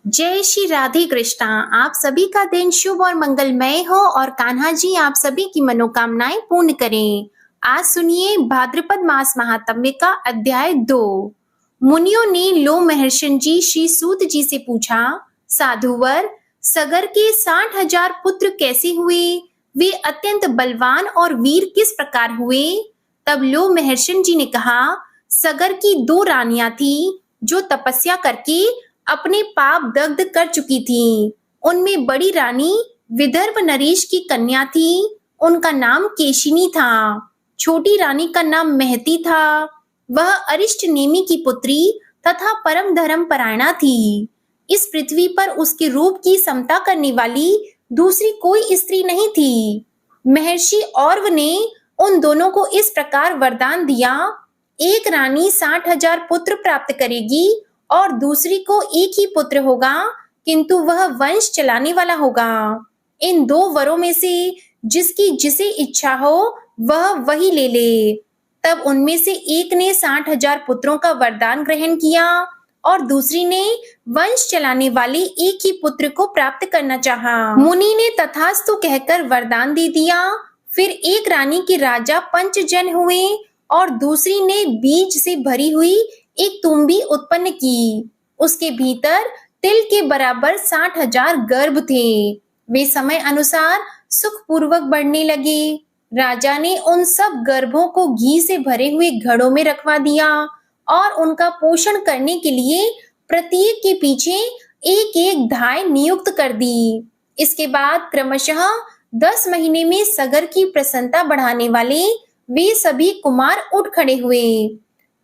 जय श्री राधे कृष्णा। आप सभी का दिन शुभ और मंगलमय हो और कान्हा जी आप सभी की मनोकामनाएं पूर्ण करें। आज सुनिए भाद्रपद मास महात्म्य का अध्याय 2। मुनियों ने लो महर्षि जी श्री सूत जी से पूछा, साधुवर, सगर के 60,000 पुत्र कैसे हुए? वे अत्यंत बलवान और वीर किस प्रकार हुए? तब लो महर्षि जी ने कहा, सगर की 2 रानियां थी जो तपस्या करके अपने पाप दग्ध कर चुकी थी। उनमें बड़ी रानी विदर्भ नरेश की कन्या थी, उनका नाम केशिनी था। छोटी रानी का नाम महती था, वह अरिष्ट नेमि की पुत्री तथा परम धर्म परायणा थी। इस पृथ्वी पर उसके रूप की समता करने वाली दूसरी कोई स्त्री नहीं थी। महर्षि औरव ने उन दोनों को इस प्रकार वरदान दिया, एक रानी 60,000 पुत्र प्राप्त करेगी और दूसरी को एक ही पुत्र होगा, किंतु वह वंश चलाने वाला होगा। इन 2 वरों में से जिसकी जिसे इच्छा हो वह वही ले ले। तब उनमें से एक ने 60,000 पुत्रों का वरदान ग्रहण किया और दूसरी ने वंश चलाने वाले एक ही पुत्र को प्राप्त करना चाहा। मुनि ने तथास्तु कहकर वरदान दे दिया। फिर एक रानी के राजा पंचजन हुए और दूसरी ने बीज से भरी हुई एक तुम्बी उत्पन्न की। उसके भीतर तिल के बराबर 60,000 गर्भ थे। वे समय अनुसार सुखपूर्वक बढ़ने लगे। राजा ने उन सब गर्भों को घी से भरे हुए घड़ों में रखवा दिया और उनका पोषण करने के लिए प्रत्येक के पीछे एक एक धाय नियुक्त कर दी। इसके बाद क्रमशः 10 महीने में सगर की प्रसन्नता बढ़ाने वाले वे सभी कुमार उठ खड़े हुए।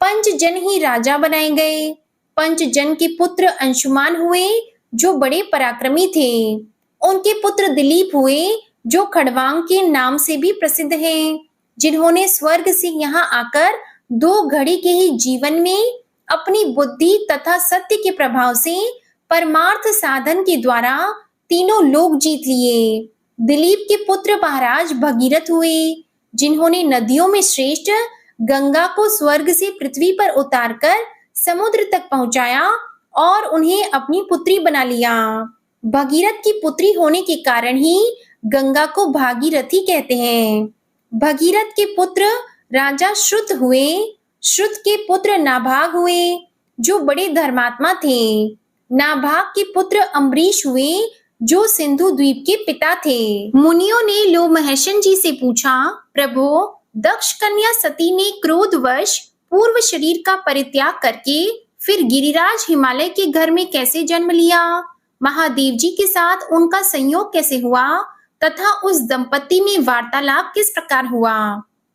पंचजन ही राजा बनाए गए। पंचजन के पुत्र अंशुमान हुए जो बड़े पराक्रमी थे। उनके पुत्र दिलीप हुए जो खड़वांग के नाम से भी प्रसिद्ध हैं, जिन्होंने स्वर्ग से यहाँ आकर 2 घड़ी के ही जीवन में अपनी बुद्धि तथा सत्य के प्रभाव से परमार्थ साधन के द्वारा तीनों लोक जीत लिए। दिलीप के पुत्र महाराज भगीरथ हुए, जिन्होंने नदियों में श्रेष्ठ गंगा को स्वर्ग से पृथ्वी पर उतारकर समुद्र तक पहुंचाया और उन्हें अपनी पुत्री बना लिया। भगीरथ की पुत्री होने के कारण ही गंगा को भागीरथी कहते हैं। भगीरथ के पुत्र राजा श्रुत हुए। श्रुत के पुत्र नाभाग हुए जो बड़े धर्मात्मा थे। नाभाग के पुत्र अम्बरीश हुए जो सिंधु द्वीप के पिता थे। मुनियों ने लो महर्षि जी से पूछा, प्रभो, दक्ष कन्या सती ने क्रोधवश पूर्व शरीर का परित्याग करके फिर गिरिराज हिमालय के घर में कैसे जन्म लिया? महादेव जी के साथ उनका संयोग कैसे हुआ तथा उस दंपति में वार्तालाप किस प्रकार हुआ?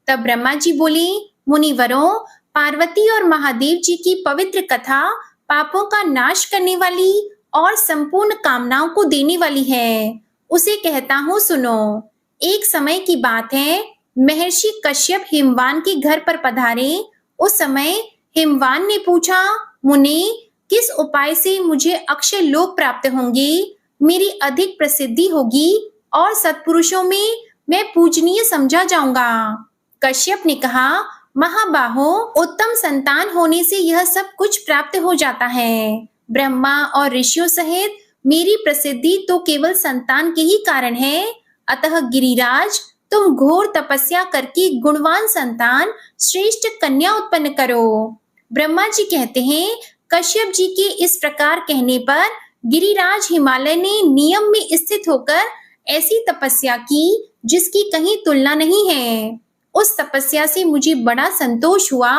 तब ब्रह्मा जी बोले, मुनिवरों, पार्वती और महादेव जी की पवित्र कथा पापों का नाश करने वाली और संपूर्ण कामनाओं को देने वाली है। उसे कहता हूँ, सुनो। एक समय की बात है, महर्षि कश्यप हिमवान के घर पर पधारे। उस समय हिमवान ने पूछा, मुनि, किस उपाय से मुझे अक्षय लोक प्राप्त होंगे, मेरी अधिक प्रसिद्धि होगी और सत्पुरुषों में मैं पूजनीय समझा जाऊंगा? कश्यप ने कहा, महाबाहो, उत्तम संतान होने से यह सब कुछ प्राप्त हो जाता है। ब्रह्मा और ऋषियों सहित मेरी प्रसिद्धि तो केवल संतान के ही कारण है। अतः गिरिराज, तुम घोर तपस्या करके गुणवान संतान श्रेष्ठ कन्या उत्पन्न करो। ब्रह्मा जी कहते हैं, कश्यप जी के इस प्रकार कहने पर गिरिराज हिमालय ने नियम में स्थित होकर ऐसी तपस्या की जिसकी कहीं तुलना नहीं है। उस तपस्या से मुझे बड़ा संतोष हुआ।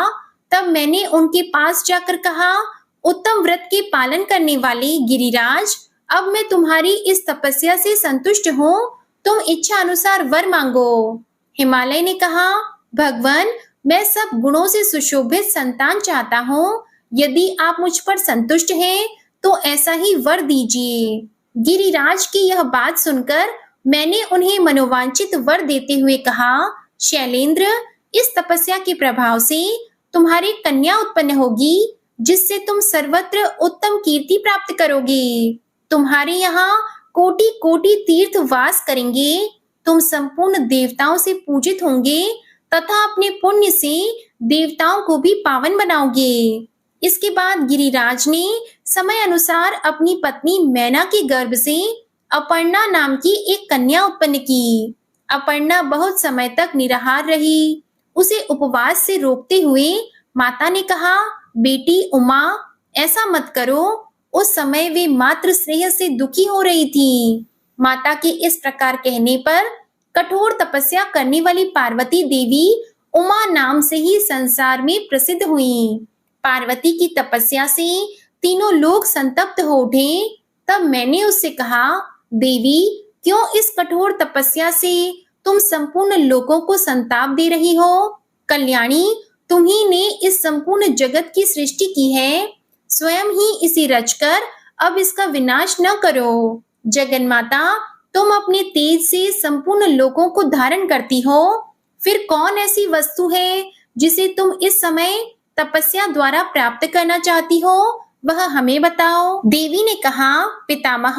तब मैंने उनके पास जाकर कहा, उत्तम व्रत के पालन करने वाले गिरिराज, अब मैं तुम्हारी इस तपस्या से संतुष्ट हूँ, तुम इच्छा अनुसार वर मांगो। हिमालय ने कहा, भगवान, मैं सब गुणों से सुशोभित संतान चाहता हूँ। यदि आप मुझ पर संतुष्ट हैं तो ऐसा ही वर दीजिए। गिरिराज की यह बात सुनकर मैंने उन्हें मनोवांछित वर देते हुए कहा, शैलेंद्र, इस तपस्या के प्रभाव से तुम्हारी कन्या उत्पन्न होगी, जिससे तुम सर्वत्र उत्तम कीर्ति प्राप्त करोगे। तुम्हारे यहाँ कोटि कोटि तीर्थ वास करेंगे। तुम संपूर्ण देवताओं से पूजित होंगे तथा अपने पुण्य से देवताओं को भी पावन बनाओगे। इसके बाद गिरिराज ने समय अनुसार अपनी पत्नी मैना के गर्भ से अपर्णा नाम की एक कन्या उत्पन्न की। अपर्णा बहुत समय तक निराहार रही। उसे उपवास से रोकते हुए माता ने कहा, बेटी उमा, ऐसा मत करो। उस समय वे मात्र स्नेह से दुखी हो रही थी। माता के इस प्रकार कहने पर कठोर तपस्या करने वाली पार्वती देवी उमा नाम से ही संसार में प्रसिद्ध हुई। पार्वती की तपस्या से तीनों लोग संतप्त हो उठे। तब मैंने उससे कहा, देवी, क्यों इस कठोर तपस्या से तुम संपूर्ण लोगों को संताप दे रही हो? कल्याणी, तुम्ही ने इस संपूर्ण जगत की सृष्टि की है, स्वयं ही इसे रचकर अब इसका विनाश न करो। जगन्माता, तुम अपने तेज से संपूर्ण लोगों को धारण करती हो, फिर कौन ऐसी वस्तु है जिसे तुम इस समय तपस्या द्वारा प्राप्त करना चाहती हो, वह हमें बताओ। देवी ने कहा, पितामह,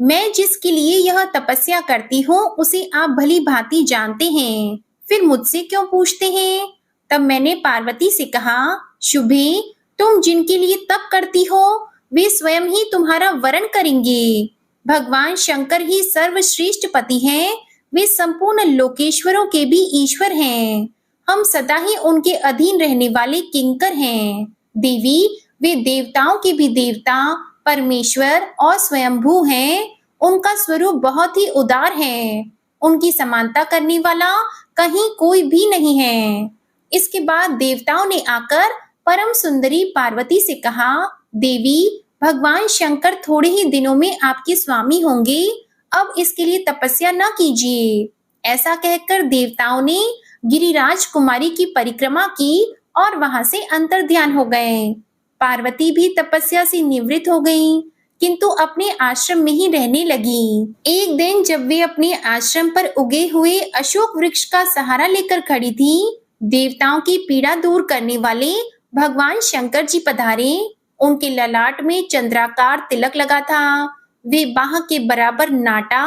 मैं जिसके लिए यह तपस्या करती हूँ उसे आप भली भांति जानते हैं, फिर मुझसे क्यों पूछते हैं? तब मैंने पार्वती से कहा, शुभे, तुम जिनके लिए तप करती हो वे स्वयं ही तुम्हारा वरण करेंगे। भगवान शंकर ही सर्वश्रेष्ठ पति हैं, वे संपूर्ण लोकेश्वरों के भी ईश्वर हैं। हम सदा ही उनके अधीन रहने वाले किंकर हैं। देवी, वे देवताओं के भी देवता, परमेश्वर और स्वयंभू हैं। उनका स्वरूप बहुत ही उदार है। उनकी समानता करने वाला कहीं कोई भी नहीं है। इसके बाद देवताओं ने आकर परम सुंदरी पार्वती से कहा, देवी, भगवान शंकर थोड़े ही दिनों में आपके स्वामी होंगे, अब इसके लिए तपस्या न कीजिए। ऐसा कहकर देवताओं ने गिरिराज कुमारी की परिक्रमा की और वहां से अंतर्ध्यान हो गए। पार्वती भी तपस्या से निवृत्त हो गईं, किंतु अपने आश्रम में ही रहने लगी। एक दिन जब वे अपने आश्रम पर उगे हुए अशोक वृक्ष का सहारा लेकर खड़ी थी, देवताओं की पीड़ा दूर करने वाले भगवान शंकर जी पधारे। उनके ललाट में चंद्राकार तिलक लगा था। वे बाह के बराबर नाटा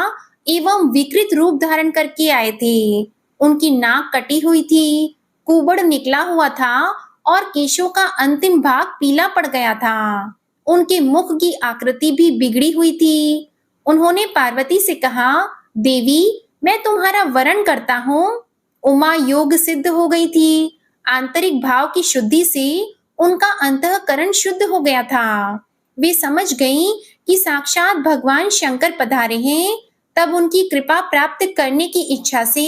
एवं विकृत रूप धारण करके आए थे। उनकी नाक कटी हुई थी, कुबड़ निकला हुआ था और केशों का अंतिम भाग पीला पड़ गया था। उनके मुख की आकृति भी बिगड़ी हुई थी। उन्होंने पार्वती से कहा, देवी, मैं तुम्हारा वरण करता हूँ। उमा योग सिद्ध हो गई थी। आंतरिक भाव की शुद्धि से उनका अंतःकरण शुद्ध हो गया था। वे समझ गईं कि साक्षात भगवान शंकर पधारे हैं। तब उनकी कृपा प्राप्त करने की इच्छा से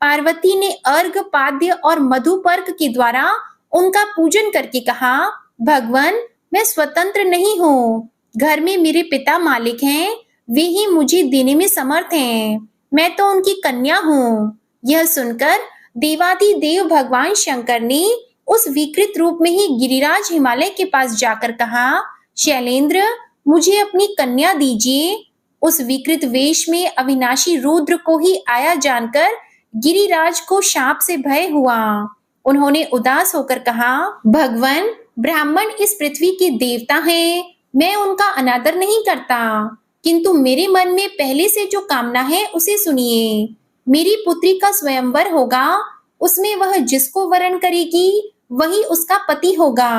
पार्वती ने अर्घ, पाद्य और मधुपर्क के द्वारा उनका पूजन करके कहा, भगवान, मैं स्वतंत्र नहीं हूँ। घर में मेरे पिता मालिक हैं, वे ही मुझे देने में समर्थ हैं। मैं तो उनकी कन्या हूँ। यह सुनकर देवाधिदेव भगवान शंकर ने उस विकृत रूप में ही गिरिराज हिमालय के पास जाकर कहा, शैलेंद्र, मुझे अपनी कन्या दीजिए। उस विकृत वेश में अविनाशी रुद्र को ही आया जानकर गिरिराज को शाप से भय हुआ। उन्होंने उदास होकर कहा, भगवान, ब्राह्मण इस पृथ्वी के देवता हैं, मैं उनका अनादर नहीं करता, किंतु मेरे मन में पहले से जो कामना है उसे सुनिए। मेरी पुत्री का स्वयंवर होगा, उसमें वह जिसको वरण करेगी वही उसका पति होगा।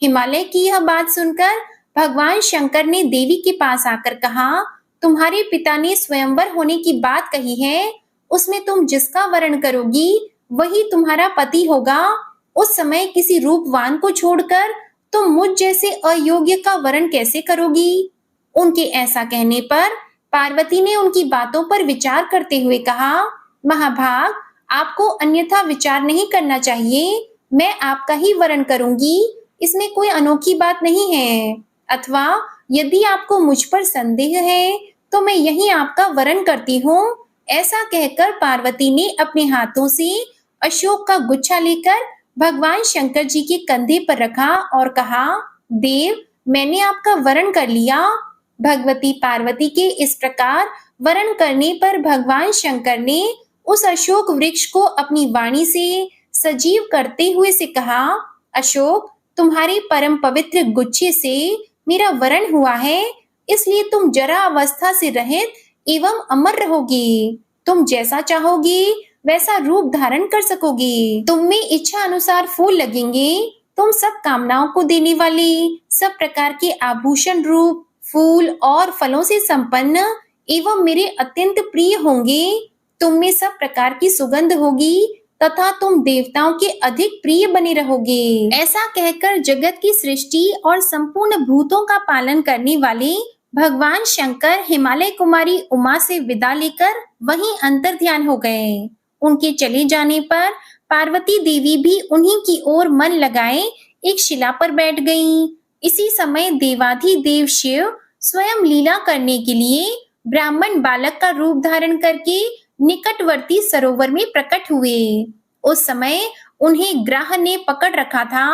हिमालय की यह बात सुनकर भगवान शंकर ने देवी के पास आकर कहा, तुम्हारे पिता ने स्वयंवर होने की बात कही है, उसमें तुम जिसका वरण करोगी वही तुम्हारा पति होगा। उस समय किसी रूपवान को छोड़कर तुम मुझ जैसे अयोग्य का वरण कैसे करोगी? उनके ऐसा कहने पर पार्वती ने उनकी बातों पर विचार करते हुए कहा, महाभाग, आपको अन्यथा विचार नहीं करना चाहिए। मैं आपका ही वरण करूंगी, इसमें कोई अनोखी बात नहीं है। अथवा यदि आपको मुझ पर संदेह है तो मैं यही आपका वरण करती हूँ। ऐसा कहकर पार्वती ने अपने हाथों से अशोक का गुच्छा लेकर भगवान शंकर जी के कंधे पर रखा और कहा, देव, मैंने आपका वरण कर लिया। भगवती पार्वती के इस प्रकार वरण करने पर भगवान शंकर ने उस अशोक वृक्ष को अपनी वाणी से सजीव करते हुए से कहा, अशोक, तुम्हारे परम पवित्र गुच्छे से मेरा वरण हुआ है, इसलिए तुम जरा अवस्था से रहित एवं अमर रहोगे। तुम जैसा चाहोगे वैसा रूप धारण कर सकोगे। तुम में इच्छा अनुसार फूल लगेंगे, तुम सब कामनाओं को देने वाले, सब प्रकार के आभूषण रूप, फूल और फलों से संपन्न एवं मेरे अत्यंत प्रिय होंगे। तुम में सब प्रकार की सुगंध होगी तथा तुम देवताओं के अधिक प्रिय बने रहोगे। ऐसा कहकर जगत की सृष्टि और संपूर्ण भूतों का पालन करने वाले भगवान शंकर हिमालय कुमारी उमा से विदा लेकर वहीं अंतर ध्यान हो गए। उनके चले जाने पर पार्वती देवी भी उन्हीं की ओर मन लगाए एक शिला पर बैठ गईं। इसी समय देवाधिदेव शिव स्वयं लीला करने के लिए ब्राह्मण बालक का रूप धारण करके निकटवर्ती सरोवर में प्रकट हुए। उस समय उन्हें ग्राह ने पकड़ रखा था।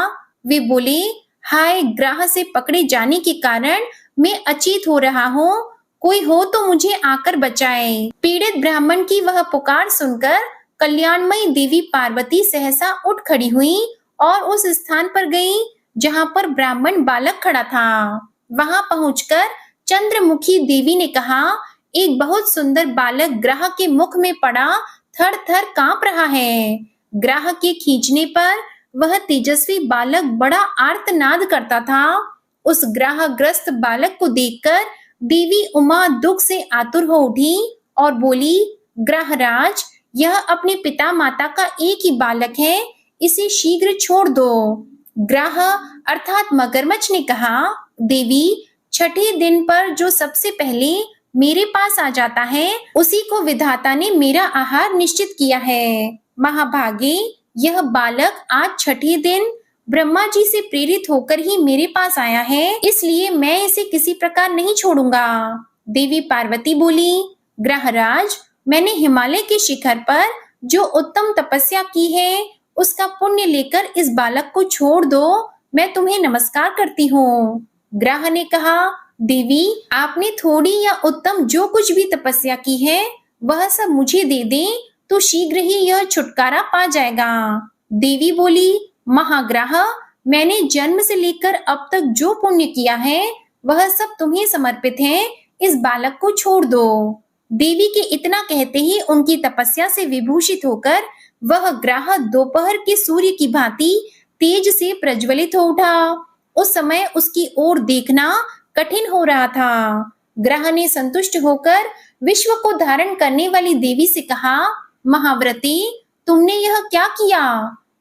वे बोले, हाय, ग्राह से पकड़े जाने के कारण मैं अचेत हो रहा हूँ, कोई हो तो मुझे आकर बचाए। पीड़ित ब्राह्मण की वह पुकार सुनकर कल्याणमयी देवी पार्वती सहसा उठ खड़ी हुई और उस स्थान पर गई जहाँ पर ब्राह्मण बालक खड़ा था। वहां पहुंचकर चंद्रमुखी देवी ने कहा, एक बहुत सुंदर बालक ग्राह के मुख में पड़ा थर थर कांप रहा है। ग्राह के खींचने पर वह तेजस्वी बालक बड़ा आर्तनाद करता था। उस ग्राहग्रस्त बालक को देखकर देवी उमा दुख से आतुर हो उठी और बोली, ग्राहराज, यह अपने पिता माता का एक ही बालक है, इसे शीघ्र छोड़ दो। ग्राह अर्थात मगरमच्छ ने कहा, देवी, छठे दिन पर जो सबसे पहले मेरे पास आ जाता है उसी को विधाता ने मेरा आहार निश्चित किया है। महाभागे, यह बालक आज छठे दिन ब्रह्मा जी से प्रेरित होकर ही मेरे पास आया है, इसलिए मैं इसे किसी प्रकार नहीं छोड़ूंगा। देवी पार्वती बोली, ग्रहराज, मैंने हिमालय के शिखर पर जो उत्तम तपस्या की है उसका पुण्य लेकर इस बालक को छोड़ दो, मैं तुम्हें नमस्कार करती हूँ। ग्राह ने कहा, देवी, आपने थोड़ी या उत्तम जो कुछ भी तपस्या की है वह सब मुझे दे दें तो शीघ्र ही यह छुटकारा पा जाएगा। देवी बोली, महाग्राह, मैंने जन्म से लेकर अब तक जो पुण्य किया है वह सब तुम्हें समर्पित है, इस बालक को छोड़ दो। देवी के इतना कहते ही उनकी तपस्या से विभूषित होकर वह ग्राह दोपहर के सूर्य की भांति तेज से प्रज्वलित हो उठा। उस समय उसकी ओर देखना कठिन हो रहा था। ग्राह ने संतुष्ट होकर विश्व को धारण करने वाली देवी से कहा, महाव्रती, तुमने यह क्या किया?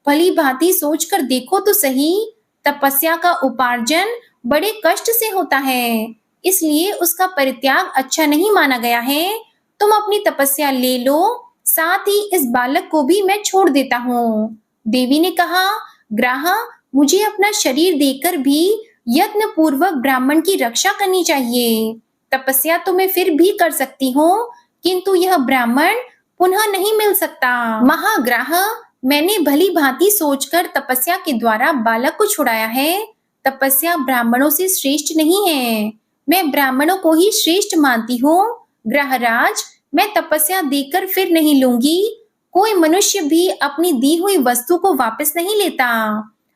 भली भांति सोचकर देखो तो सही। तपस्या का उपार्जन बड़े कष्ट से होता है, इसलिए उसका परित्याग अच्छा नहीं माना गया है। तुम अपनी तपस्या ले लो, साथ ही इस बालक को भी मैं छोड़ देता हूँ। देवी ने कहा, ग्राह, मुझे अपना शरीर देकर भी यत्न पूर्वक ब्राह्मण की रक्षा करनी चाहिए। तपस्या तो मैं फिर भी कर सकती हूँ, किंतु यह ब्राह्मण पुनः नहीं मिल सकता। महाग्राह, मैंने भली भांति सोचकर तपस्या के द्वारा बालक को छुड़ाया है। तपस्या ब्राह्मणों से श्रेष्ठ नहीं है, मैं ब्राह्मणों को ही श्रेष्ठ मानती हूँ। ग्रहराज, मैं तपस्या देकर फिर नहीं लूंगी। कोई मनुष्य भी अपनी दी हुई वस्तु को वापस नहीं लेता,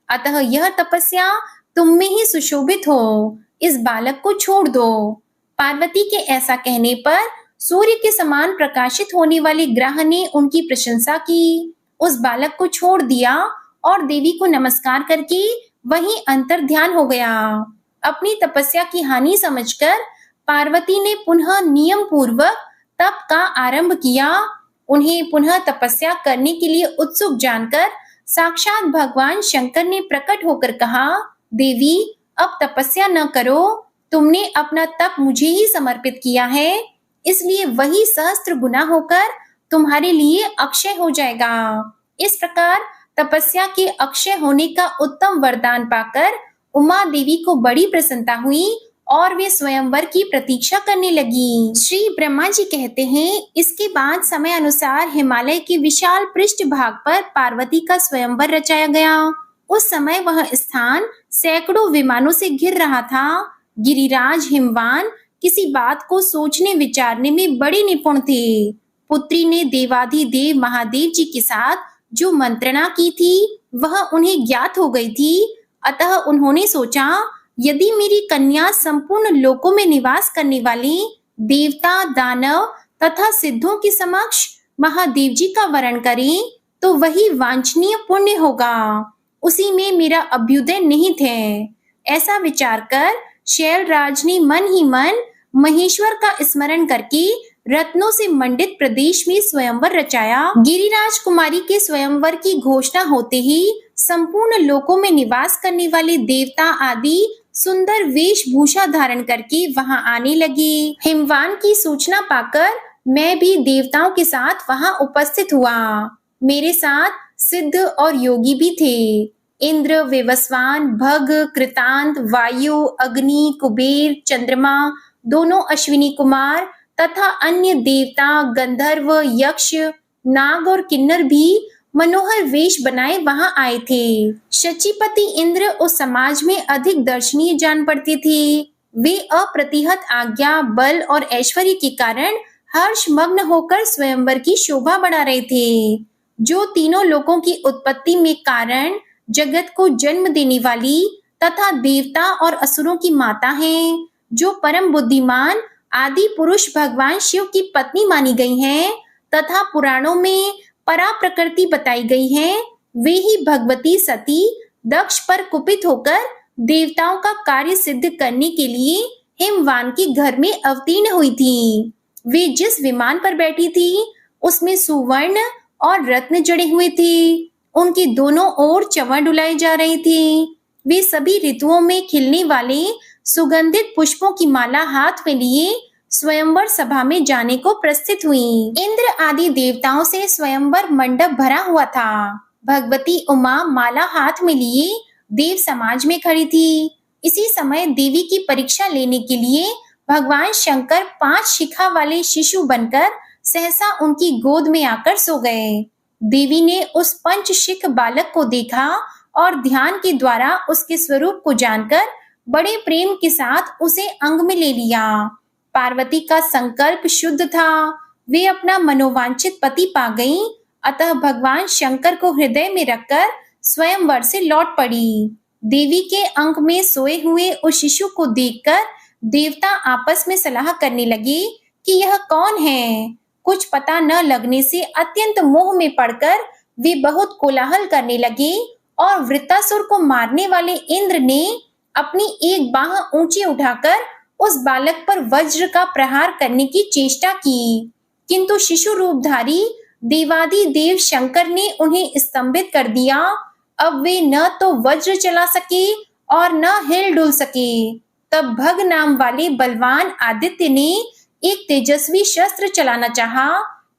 अतः यह तपस्या तुम में ही सुशोभित हो। इस बालक को छोड़ दो। पार्वती के ऐसा कहने पर सूर्य के समान प्रकाशित होने वाले ग्राह ने उनकी प्रशंसा की, उस बालक को छोड़ दिया और देवी को नमस्कार करके वहीं अंतर ध्यान हो गया। अपनी तपस्या की हानि समझकर पार्वती ने पुनः नियम पूर्वक तप का आरंभ किया। उन्हें पुनः तपस्या करने के लिए उत्सुक जानकर साक्षात भगवान शंकर ने प्रकट होकर कहा, देवी, अब तपस्या न करो, तुमने अपना तप मुझे ही समर्पित किया है, इसलिए वही सहस्त्र गुना होकर तुम्हारे लिए अक्षय हो जाएगा। इस प्रकार तपस्या के अक्षय होने का उत्तम वरदान पाकर उमा देवी को बड़ी प्रसन्नता हुई और वे स्वयंवर की प्रतीक्षा करने लगी। श्री ब्रह्मा जी कहते हैं, इसके बाद समय अनुसार हिमालय के विशाल पृष्ठ भाग पर पार्वती का स्वयंवर रचाया गया। उस समय वह स्थान सैकड़ों विमानों से घिर रहा था। गिरिराज हिमवान किसी बात को सोचने विचारने में बड़े निपुण थे। पुत्री ने देवाधिदेव महादेव जी के साथ जो मंत्रणा की थी वह उन्हें ज्ञात हो गई थी, अतः उन्होंने सोचा, यदि मेरी कन्या संपूर्ण लोकों में निवास करने वाली देवता, दानव तथा सिद्धों के समक्ष महादेव जी का वरण करे तो वही वांछनीय पुण्य होगा। उसी में मेरा अभ्युदय निहित है। ऐसा विचार कर शैलराज ने मन ही मन महेश्वर का स्मरण करके रत्नों से मंडित प्रदेश में स्वयंवर रचाया। गिरिराज कुमारी के स्वयंवर की घोषणा होते ही संपूर्ण लोकों में निवास करने वाले देवता आदि सुंदर वेशभूषा धारण करके वहां आने लगे। हिमवान की सूचना पाकर मैं भी देवताओं के साथ वहां उपस्थित हुआ। मेरे साथ सिद्ध और योगी भी थे। इंद्र, वेवस्वान, भग, कृतांत, वायु, अग्नि, कुबेर, चंद्रमा, दोनों अश्विनी कुमार तथा अन्य देवता, गंधर्व, यक्ष, नाग और किन्नर भी मनोहर वेश बनाए वहां आए थे। शचीपति इंद्र उस समाज में अधिक दर्शनीय जान पड़ते थे। वे अप्रतिहत आज्ञा, बल और ऐश्वर्य के कारण हर्षमग्न होकर स्वयंवर की शोभा बढ़ा रहे थे। जो तीनों लोकों की उत्पत्ति में कारण, जगत को जन्म देने वाली तथा देवता और असुरों की माता हैं, जो परम बुद्धिमान आदि पुरुष भगवान शिव की पत्नी मानी गई हैं तथा पुराणों में परा प्रकृति बताई गई है, वे ही भगवती सती दक्ष पर कुपित होकर देवताओं का कार्य सिद्ध करने के लिए हिमवान के घर में अवतीर्ण हुई थी। वे जिस विमान पर बैठी थी उसमें सुवर्ण और रत्न जड़े हुए थे। उनके दोनों ओर चंवर डुलाए जा रहे थे। वे सभी ऋतुओं में खिलने वाले सुगंधित पुष्पों की माला हाथ में लिए स्वयंवर सभा में जाने को प्रस्थित हुई। इंद्र आदि देवताओं से स्वयंवर मंडप भरा हुआ था। भगवती उमा माला हाथ में लिए देव समाज में खड़ी थी। इसी समय देवी की परीक्षा लेने के लिए भगवान शंकर 5 शिखा वाले शिशु बनकर सहसा उनकी गोद में आकर सो गए। देवी ने उस पंचशिख बालक को देखा और ध्यान के द्वारा उसके स्वरूप को जानकर बड़े प्रेम के साथ उसे अंग में ले लिया। पार्वती का संकल्प शुद्ध था। वे अपना मनोवांछित पति पा गईं, अतः भगवान शंकर को हृदय में रखकर स्वयंवर से लौट पड़ी। देवी के अंक में सोए हुए उस शिशु को देखकर देवता आपस में सलाह करने लगे कि यह कौन है। कुछ पता न लगने से अत्यंत मोह में पड़कर वे बहुत कोलाहल करने लगे और वृत्तासुर को मारने वाले इंद्र ने अपनी एक बाह ऊंची उठाकर उस बालक पर वज्र का प्रहार करने की चेष्टा की, किंतु शिशु रूपधारी देवादि देव शंकर ने उन्हें स्तंभित कर दिया। अब वे न तो वज्र चला सके और न हिल डुल सके। तब भग नाम वाले बलवान आदित्य ने एक तेजस्वी शस्त्र चलाना चाहा,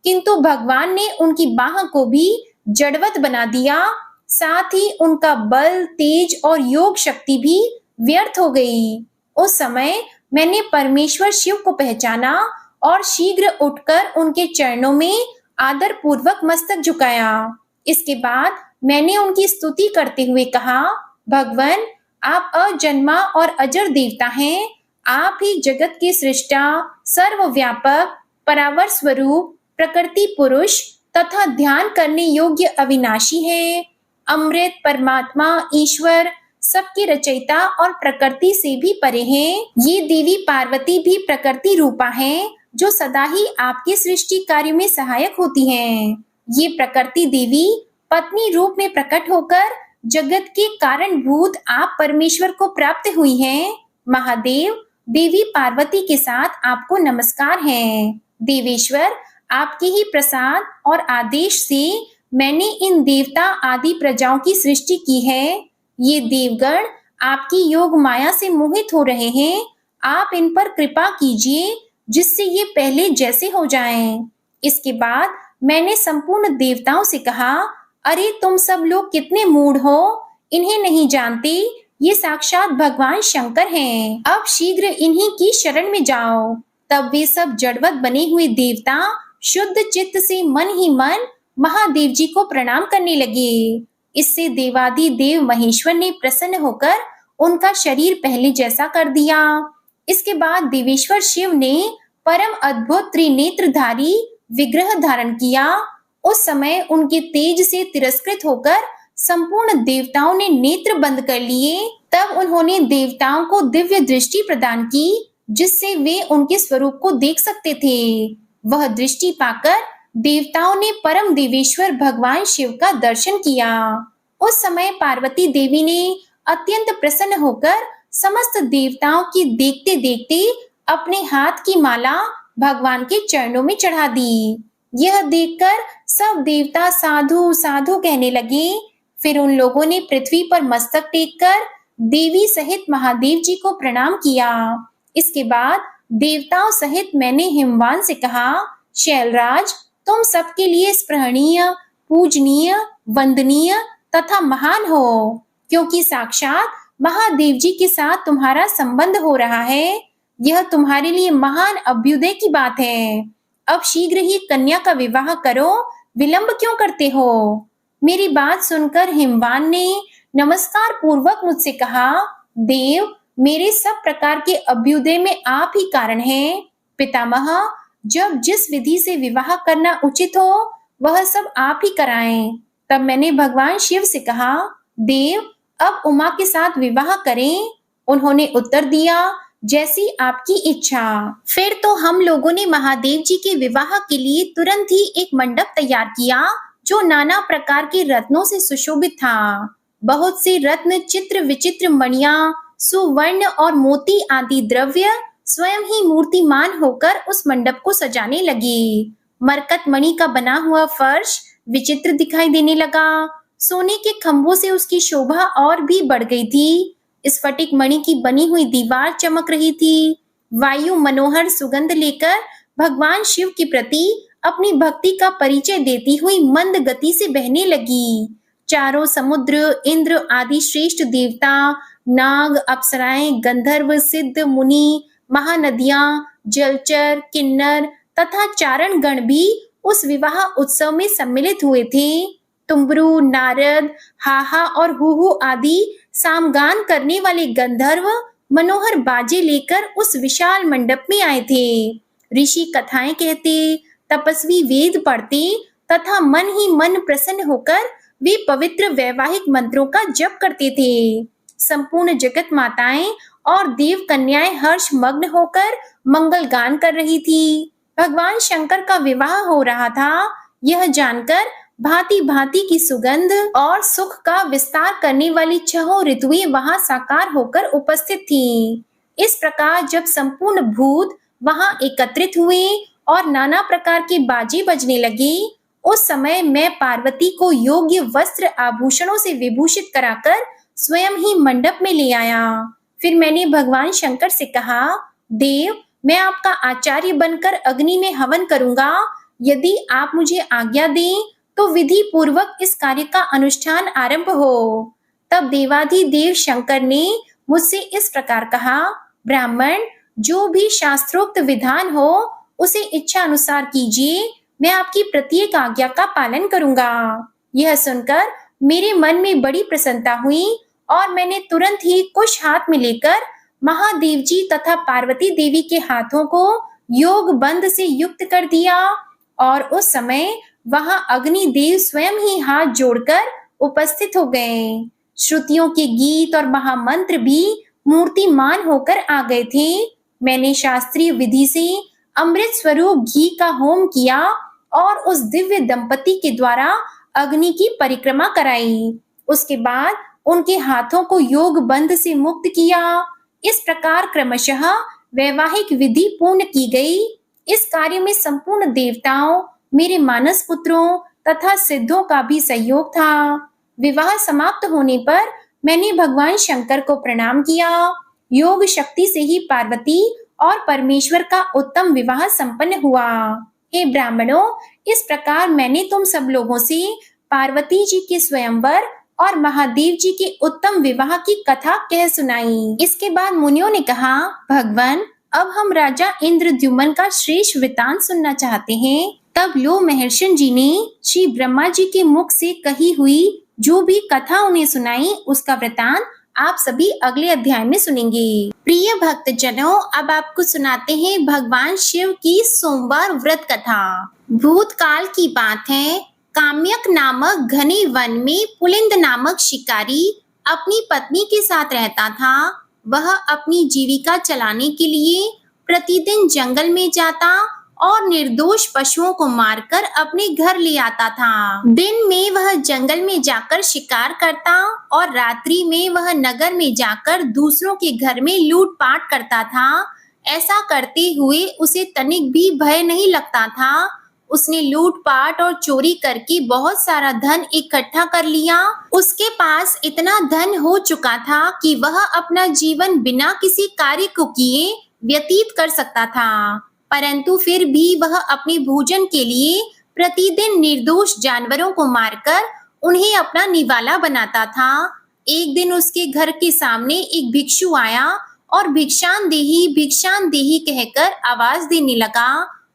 किंतु भगवान ने उनकी बाह को भी जड़वत बना दिया। साथ ही उनका बल, तेज और योग शक्ति भी व्यर्थ हो गई। उस समय मैंने परमेश्वर शिव को पहचाना और शीघ्र उठकर उनके चरणों में आदर पूर्वक मस्तक झुकाया। इसके बाद मैंने उनकी स्तुति करते हुए कहा, भगवान, आप अजन्मा और अजर देवता हैं। आप ही जगत के सृष्टा, सर्वव्यापक, परावर स्वरूप, प्रकृति पुरुष तथा ध्यान करने योग्य अविनाशी हैं। अमृत, परमात्मा, ईश्वर, सबके रचयिता और प्रकृति से भी परे हैं। ये देवी पार्वती भी प्रकृति रूपा हैं, जो सदा ही आपके सृष्टि कार्य में सहायक होती हैं। ये प्रकृति देवी पत्नी रूप में प्रकट होकर जगत के कारणभूत आप परमेश्वर को प्राप्त हुई हैं। महादेव, देवी पार्वती के साथ आपको नमस्कार है। देवेश्वर, आपके ही प्रसाद और आदेश से मैंने इन देवता आदि प्रजाओं की सृष्टि की है। ये देवगण आपकी योग माया से मोहित हो रहे हैं। आप इन पर कृपा कीजिए, जिससे ये पहले जैसे हो जाएं। इसके बाद मैंने संपूर्ण देवताओं से कहा, अरे तुम सब लोग कितने मूढ़ हो, इन्हें नहीं जानते। ये साक्षात भगवान शंकर हैं। अब शीघ्र इन्हीं की शरण में जाओ। तब वे सब जड़वत बने हुए देवता शुद्ध चित्त से मन ही मन महादेव जी को प्रणाम करने लगे। इससे देवादि देव महेश्वर ने प्रसन्न होकर उनका शरीर पहले जैसा कर दिया। इसके बाद देवेश्वर शिव ने परम अद्भुत त्रिनेत्रधारी विग्रह धारण किया। उस समय उनके तेज से तिरस्कृत होकर संपूर्ण देवताओं ने नेत्र बंद कर लिए। तब उन्होंने देवताओं को दिव्य दृष्टि प्रदान की, जिससे वे उनके स्वरूप को देख सकते थे। वह दृष्टि पाकर देवताओं ने परम देवेश्वर भगवान शिव का दर्शन किया। उस समय पार्वती देवी ने अत्यंत प्रसन्न होकर समस्त देवताओं की देखते देखते अपने हाथ की माला भगवान के चरणों में चढ़ा दी। यह देखकर सब देवता साधु साधु कहने लगे। फिर उन लोगों ने पृथ्वी पर मस्तक टेककर देवी सहित महादेव जी को प्रणाम किया। इसके बाद देवताओं सहित मैंने हिमवान से कहा, शैलराज, तुम सबके लिए स्पृहणीय, पूजनीय, वंदनीय तथा महान हो, क्योंकि साक्षात महादेव जी के साथ तुम्हारा संबंध हो रहा है। यह तुम्हारे लिए महान अभ्युदय की बात है। अब शीघ्र ही कन्या का विवाह करो, विलंब क्यों करते हो? मेरी बात सुनकर हिमवान ने नमस्कार पूर्वक मुझसे कहा, देव, मेरे सब प्रकार के अभ्युदय में आप ही कारण हैं। पितामह, जब जिस विधि से विवाह करना उचित हो वह सब आप ही कराएं। तब मैंने भगवान शिव से कहा, देव, अब उमा के साथ विवाह करें? उन्होंने उत्तर दिया, जैसी आपकी इच्छा। फिर तो हम लोगों ने महादेव जी के विवाह के लिए तुरंत ही एक मंडप तैयार किया, जो नाना प्रकार के रत्नों से सुशोभित था। बहुत से रत्न, चित्र विचित्र मणियां, सुवर्ण और मोती आदि द्रव्य स्वयं ही मूर्तिमान होकर उस मंडप को सजाने लगे। मरकत मणि का बना हुआ फर्श विचित्र दिखाई देने लगा। सोने के खंभों से उसकी शोभा और भी बढ़ गई थी। स्फटिक मणि की बनी हुई दीवार चमक रही थी। वायु मनोहर सुगंध लेकर भगवान शिव के प्रति अपनी भक्ति का परिचय देती हुई मंद गति से बहने लगी। चारों समुद्र, इंद्र आदि श्रेष्ठ देवता, नाग, अप्सराएं, गंधर्व, सिद्ध, मुनि, महानदियां, जलचर, किन्नर तथा चारण गण भी उस विवाह उत्सव में सम्मिलित हुए थे। तुम्बरू, नारद, हाहा और हुहु आदि सामगान करने वाले गंधर्व मनोहर बाजे लेकर उस विशाल मंडप में आए थे। ऋषि कथाएं कहते, तपस्वी वेद पढ़ते तथा मन ही मन प्रसन्न होकर वे पवित्र वैवाहिक मंत्रों का जप करते थे। संपूर्ण जगत माताएं और देव कन्याएं हर्ष मग्न होकर मंगल गान कर रही थी। भगवान शंकर का विवाह हो रहा था। यह जानकर भांति भांति की सुगंध और सुख का विस्तार करने वाली छहों ऋतुएं वहां साकार होकर उपस्थित थीं। इस प्रकार जब संपूर्ण भूत वहां एकत्रित हुए और नाना प्रकार के बाजे बजने लगे, उस समय मैं पार्वती को योग्य वस्त्र आभूषणों से विभूषित कराकर स्वयं ही मंडप में ले आया। फिर मैंने भगवान शंकर से कहा, देव, मैं आपका आचार्य बनकर अग्नि में हवन करूंगा। यदि आप मुझे आज्ञा दें तो विधि पूर्वक इस कार्य का अनुष्ठान आरंभ हो। तब देवाधिदेव शंकर ने मुझसे इस प्रकार कहा, ब्राह्मण, जो भी शास्त्रोक्त विधान हो उसे इच्छा अनुसार कीजिए। मैं आपकी प्रत्येक आज्ञा का पालन करूंगा। यह सुनकर मेरे मन में बड़ी प्रसन्नता हुई और मैंने तुरंत ही कुश हाथ में लेकर महादेव जी तथा पार्वती देवी के हाथों को योग बंध से युक्त कर दिया और उस समय वहां अग्निदेव स्वयं ही हाथ जोड़कर उपस्थित हो गए। श्रुतियों के गीत और महामंत्र भी मूर्तिमान होकर आ गए थे। मैंने शास्त्रीय विधि से अमृत स्वरूप घी का होम किया और उस दिव्य दंपति के द्वारा अग्नि की परिक्रमा कराई। उसके बाद उनके हाथों को योग बंध से मुक्त किया। इस प्रकार क्रमशः वैवाहिक विधि पूर्ण की गई। इस कार्य में संपूर्ण देवताओं, मेरे मानस पुत्रों तथा सिद्धों का भी सहयोग था। विवाह समाप्त होने पर मैंने भगवान शंकर को प्रणाम किया। योग शक्ति से ही पार्वती और परमेश्वर का उत्तम विवाह संपन्न हुआ। हे ब्राह्मणों, इस प्रकार मैंने तुम सब लोगों से पार्वती जी के स्वयंवर और महादेव जी के उत्तम विवाह की कथा कह सुनाई। इसके बाद मुनियों ने कहा, भगवान, अब हम राजा इंद्रद्युम्न का श्रेष्ठ वृतांत सुनना चाहते हैं। तब लो महर्षि जी ने श्री ब्रह्मा जी के मुख से कही हुई जो भी कथा उन्हें सुनाई, उसका वृतांत आप सभी अगले अध्याय में सुनेंगे। प्रिय भक्त जनों, अब आपको सुनाते हैं भगवान शिव की सोमवार व्रत कथा। भूतकाल की बात है। काम्यक नामक घने वन में पुलिंद नामक शिकारी अपनी पत्नी के साथ रहता था। वह अपनी जीविका चलाने के लिए प्रतिदिन जंगल में जाता और निर्दोष पशुओं को मारकर अपने घर ले आता था। दिन में वह जंगल में जाकर शिकार करता और रात्रि में वह नगर में जाकर दूसरों के घर में लूटपाट करता था। ऐसा करते हुए उसे तनिक भी भय नहीं लगता था। उसने लूटपाट और चोरी करके बहुत सारा धन इकट्ठा कर लिया। उसके पास इतना धन हो चुका था कि वह अपना जीवन बिना किसी कार्य को किए व्यतीत कर सकता था, परंतु फिर भी वह अपने भोजन के लिए प्रतिदिन निर्दोष जानवरों को मारकर उन्हें अपना निवाला बनाता था। एक दिन उसके घर के सामने एक भिक्षु आया और भिक्षान देही कहकर आवाज देने लगा।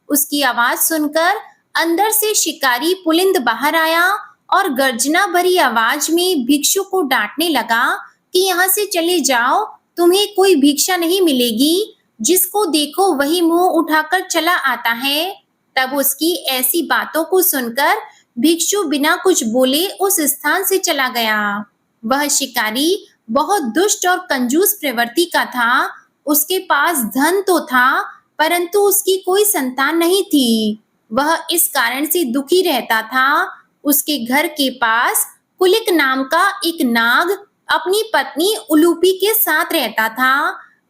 उसकी आवाज सुनकर अंदर से शिकारी पुलिंद बाहर आया और गर्जना भरी आवाज में भिक्षु को डांटने लगा कि यहाँ से चले जाओ, तुम्हें कोई भिक्षा नहीं मिलेगी। जिसको देखो वही मुंह उठाकर चला आता है। तब उसकी ऐसी बातों को सुनकर भिक्षु बिना कुछ बोले उस स्थान से चला गया। वह शिकारी बहुत दुष्ट और कंजूस प्रवृत्ति का था। उसके पास धन तो था, परंतु उसकी कोई संतान नहीं थी। वह इस कारण से दुखी रहता था। उसके घर के पास कुलिक नाम का एक नाग अपनी पत्नी उलूपी के साथ रहता था।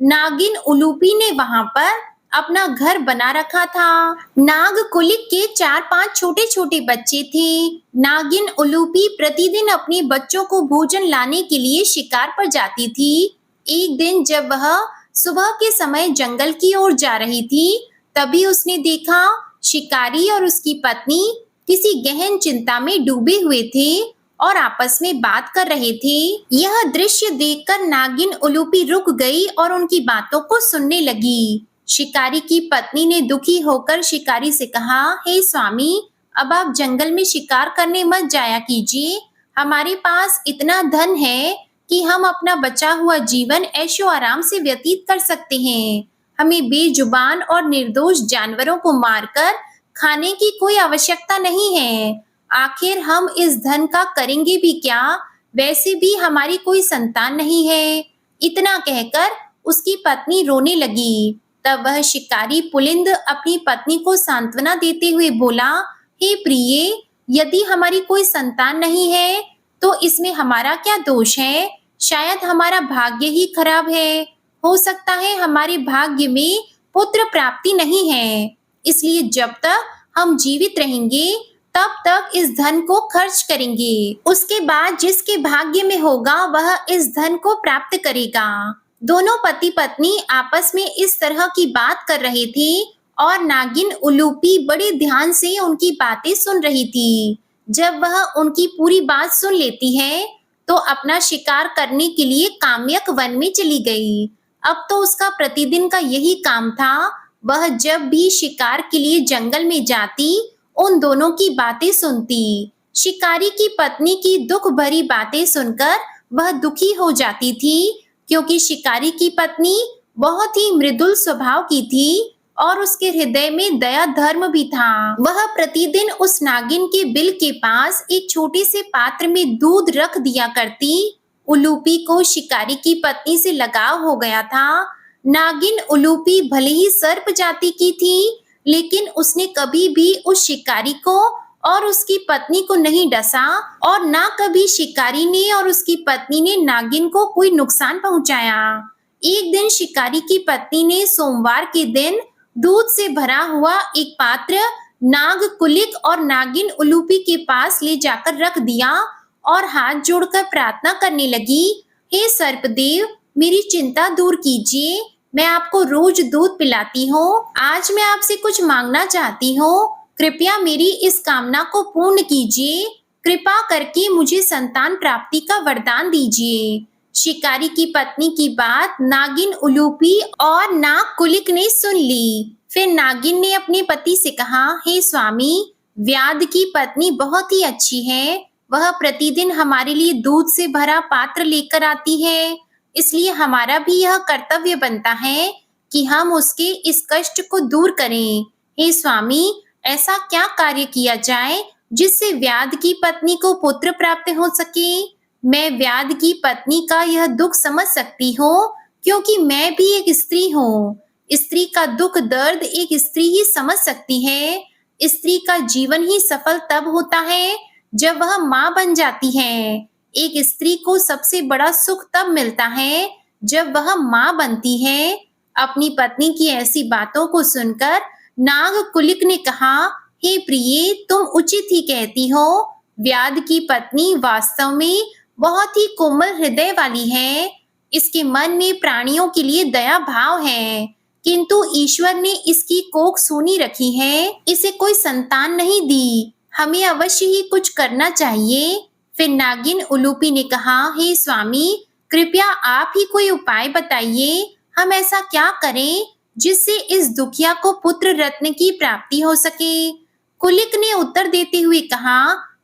नागिन उलूपी ने वहां पर अपना घर बना रखा था। नाग कुलिक के 4-5 छोटे छोटे बच्चे थे। नागिन उलूपी प्रतिदिन अपने बच्चों को भोजन लाने के लिए शिकार पर जाती थी। एक दिन जब वह सुबह के समय जंगल की ओर जा रही थी, तभी उसने देखा शिकारी और उसकी पत्नी किसी गहन चिंता में डूबे हुए थे और आपस में बात कर रहे थे। यह दृश्य देखकर नागिन उलूपी रुक गई और उनकी बातों को सुनने लगी। शिकारी की पत्नी ने दुखी होकर शिकारी से कहा, हे स्वामी, अब आप जंगल में शिकार करने मत जाया कीजिए। हमारे पास इतना धन है कि हम अपना बचा हुआ जीवन ऐशो आराम से व्यतीत कर सकते हैं। हमें बेजुबान और निर्दोष जानवरों को मारकर खाने की कोई आवश्यकता नहीं है। आखिर हम इस धन का करेंगे भी क्या? वैसे भी हमारी कोई संतान नहीं है। इतना कहकर उसकी पत्नी रोने लगी। तब वह शिकारी पुलिंद अपनी पत्नी को सांत्वना देते हुए बोला, हे प्रिय, यदि हमारी कोई संतान नहीं है तो इसमें हमारा क्या दोष है? शायद हमारा भाग्य ही खराब है। हो सकता है हमारे भाग्य में पुत्र प्राप्ति नहीं है। इसलिए जब तक हम जीवित रहेंगे तब तक इस धन को खर्च करेंगे। उसके बाद जिसके भाग्य में होगा वह इस धन को प्राप्त करेगा। दोनों पति पत्नी आपस में इस तरह की बात कर रहे थे और नागिन उलूपी बड़े ध्यान से उनकी बातें सुन रही थी। जब वह उनकी पूरी बात सुन लेती है तो अपना शिकार करने के लिए काम्यक वन में चली गई। अब तो उसका प्रतिदिन का यही काम था। वह जब भी शिकार के लिए जंगल में जाती उन दोनों की बातें सुनती। शिकारी की पत्नी की दुख भरी बातें सुनकर वह दुखी हो जाती थी, क्योंकि शिकारी की पत्नी बहुत ही मृदुल स्वभाव की थी और उसके हृदय में दया धर्म भी था। वह प्रतिदिन उस नागिन के बिल के पास एक छोटे से पात्र में दूध रख दिया करती। उलूपी को शिकारी की पत्नी से लगाव हो गया था। नागिन उलूपी भले ही सर्प जाति की थी, लेकिन उसने कभी भी उस शिकारी को और उसकी पत्नी को नहीं डसा और ना कभी शिकारी ने और उसकी पत्नी ने नागिन को कोई नुकसान पहुंचाया। एक दिन शिकारी की पत्नी ने सोमवार के दिन दूध से भरा हुआ एक पात्र नाग कुलिक और नागिन उलूपी के पास ले जाकर रख दिया और हाथ जोड़कर प्रार्थना करने लगी, हे सर्पदेव, मेरी चिंता दूर कीजिए। मैं आपको रोज दूध पिलाती हूँ। आज मैं आपसे कुछ मांगना चाहती हूँ। कृपया मेरी इस कामना को पूर्ण कीजिए। कृपा करके मुझे संतान प्राप्ति का वरदान दीजिए। शिकारी की पत्नी की बात नागिन उलूपी और नाग कुलिक ने सुन ली। फिर नागिन ने अपने पति से कहा, हे स्वामी, व्याध की पत्नी बहुत ही अच्छी है। वह प्रतिदिन हमारे लिए दूध से भरा पात्र लेकर आती है, इसलिए हमारा भी यह कर्तव्य बनता है कि हम उसके इस कष्ट को दूर करें। हे स्वामी, ऐसा क्या कार्य किया जाए जिससे व्याध की पत्नी को पुत्र प्राप्त हो सके? मैं व्याध की पत्नी का यह दुख समझ सकती हूँ, क्योंकि मैं भी एक स्त्री हूँ। स्त्री का दुख दर्द एक स्त्री ही समझ सकती है। स्त्री का जीवन ही सफल तब होता है जब वह माँ बन जाती है। एक स्त्री को सबसे बड़ा सुख तब मिलता है जब वह माँ बनती है। अपनी पत्नी की ऐसी बातों को सुनकर नाग कुलिक ने कहा, हे प्रिय, तुम उचित ही कहती हो। व्याध की पत्नी वास्तव में बहुत ही कोमल हृदय वाली है। इसके मन में प्राणियों के लिए दया भाव है, किंतु ईश्वर ने इसकी कोख सूनी रखी है, इसे कोई संतान नहीं दी। हमें अवश्य ही कुछ करना चाहिए। फिर नागिन उलूपी ने कहा, हे स्वामी, कृपया आप ही कोई उपाय बताइए। हम ऐसा क्या करें जिससे इस दुखिया को पुत्र रत्न की प्राप्ति हो सके। कुलिक ने उत्तर देते हुए कहा,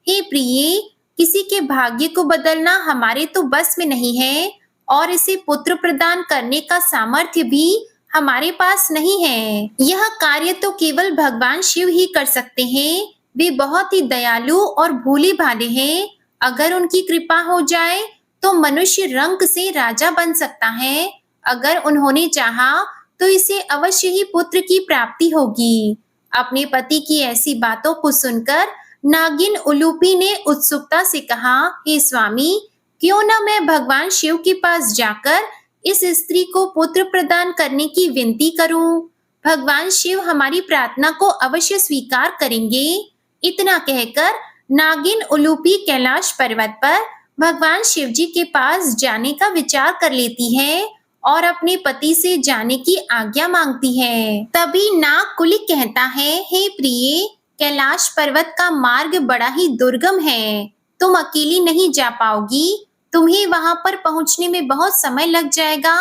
हे प्रिय, किसी के भाग्य को बदलना हमारे तो बस में नहीं है और इसे पुत्र प्रदान करने का सामर्थ्य भी हमारे पास नहीं है। यह कार्य तो केवल भगवान शिव ही कर सकते हैं। वे बहुत ही दयालु और भोले भाले हैं। अगर उनकी कृपा हो जाए तो मनुष्य रंक से राजा बन सकता है। अगर उन्होंने चाहा तो इसे अवश्य ही पुत्र की प्राप्ति होगी। अपने पति की ऐसी बातों को सुनकर नागिन उलूपी ने उत्सुकता से कहा, हे स्वामी, क्यों न मैं भगवान शिव के पास जाकर इस स्त्री को पुत्र प्रदान करने की विनती करूं। भगवान शिव हमारी प्रार्थना को अवश्य स्वीकार करेंगे। इतना कहकर नागिन उलूपी कैलाश पर्वत पर भगवान शिव जी के पास जाने का विचार कर लेती है और अपने पति से जाने की आज्ञा मांगती है। तभी नाग कुलिक कहता है, हे प्रिय, कैलाश पर्वत का मार्ग बड़ा ही दुर्गम है। तुम अकेली नहीं जा पाओगी। तुम्हें वहां पर पहुंचने में बहुत समय लग जाएगा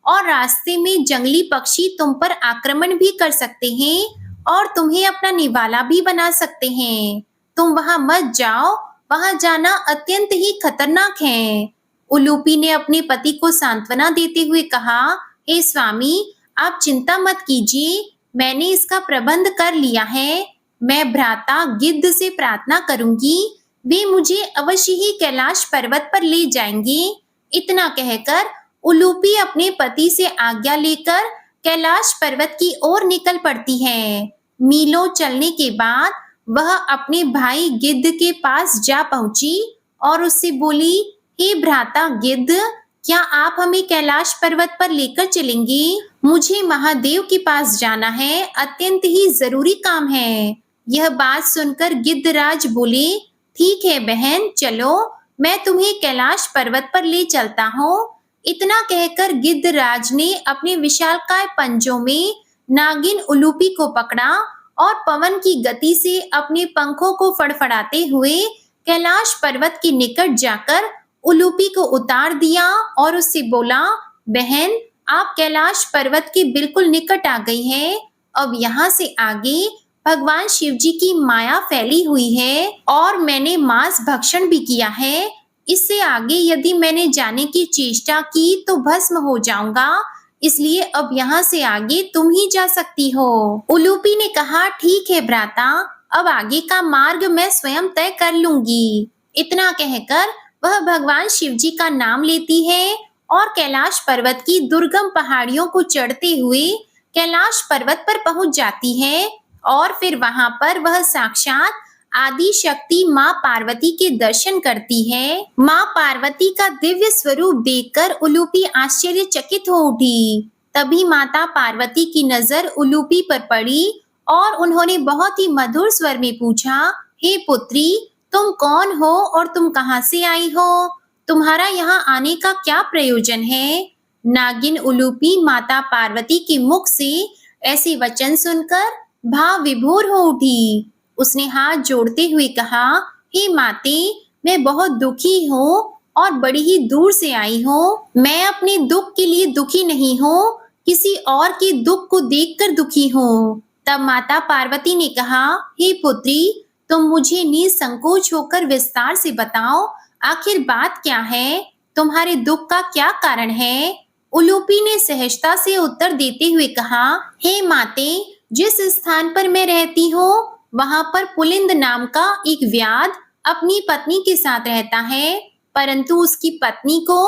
और रास्ते में जंगली पक्षी तुम पर आक्रमण भी कर सकते हैं और तुम्हें अपना निवाला भी बना सकते हैं। तुम वहां मत जाओ, वहां जाना अत्यंत ही खतरनाक है। उलूपी ने अपने पति को सांत्वना देते हुए कहा, हे स्वामी, आप चिंता मत कीजिए, मैंने इसका प्रबंध कर लिया है। मैं भ्राता गिद्ध से प्रार्थना करूंगी, वे मुझे अवश्य ही कैलाश पर्वत पर ले जाएंगे। इतना कहकर उलूपी अपने पति से आज्ञा लेकर कैलाश पर्वत की ओर निकल पड़ती है। मीलों चलने के बाद वह अपने भाई गिद्ध के पास जा पहुंची और उससे बोली, हे भ्राता गिद्ध, क्या आप हमें कैलाश पर्वत पर लेकर चलेंगे? मुझे महादेव के पास जाना है, अत्यंत ही जरूरी काम है। यह बात सुनकर गिद्धराज बोले, ठीक है बहन, चलो, मैं तुम्हें कैलाश पर्वत पर ले चलता हूँ। इतना कहकर गिद्धराज ने अपने विशालकाय पंजों में नागिन उलूपी को पकड़ा और पवन की गति से अपने पंखों को फड़फड़ाते हुए कैलाश पर्वत के निकट जाकर उलूपी को उतार दिया और उससे बोला, बहन, आप कैलाश पर्वत के बिल्कुल निकट आ गई हैं। अब यहाँ से आगे भगवान शिव जी की माया फैली हुई है और मैंने मांस भक्षण भी किया है। इससे आगे यदि मैंने जाने की चेष्टा की तो भस्म हो जाऊंगा, इसलिए अब यहाँ से आगे तुम ही जा सकती हो। उलूपी ने कहा, ठीक है भ्राता, अब आगे का मार्ग मैं स्वयं तय कर लूंगी। इतना कहकर वह भगवान शिव जी का नाम लेती है और कैलाश पर्वत की दुर्गम पहाड़ियों को चढ़ते हुए कैलाश पर्वत पर पहुंच जाती है और फिर वहां पर वह साक्षात आदि शक्ति माँ पार्वती के दर्शन करती है। माँ पार्वती का दिव्य स्वरूप देखकर उलूपी आश्चर्यचकित हो उठी। तभी माता पार्वती की नजर उलूपी पर पड़ी और उन्होंने बहुत ही मधुर स्वर में पूछा, हे पुत्री, तुम कौन हो और तुम कहाँ से आई हो? तुम्हारा यहाँ आने का क्या प्रयोजन है? नागिन उलूपी माता पार्वती के मुख से ऐसे वचन सुनकर भाव विभोर हो उठी। उसने हाथ जोड़ते हुए कहा, हे माते, मैं बहुत दुखी हूँ और बड़ी ही दूर से आई हूँ। मैं अपने दुख के लिए दुखी नहीं हूँ, किसी और के दुख को देखकर दुखी हूँ। तब माता पार्वती ने कहा, हे पुत्री, तुम मुझे निसंकोच होकर विस्तार से बताओ, आखिर बात क्या है? तुम्हारे दुख का क्या कारण है? उलूपी ने सहजता से उत्तर देते हुए कहा, हे माते, जिस स्थान पर मैं रहती हूँ वहां पर पुलिंद नाम का एक व्याध अपनी पत्नी के साथ रहता है, परंतु उसकी पत्नी को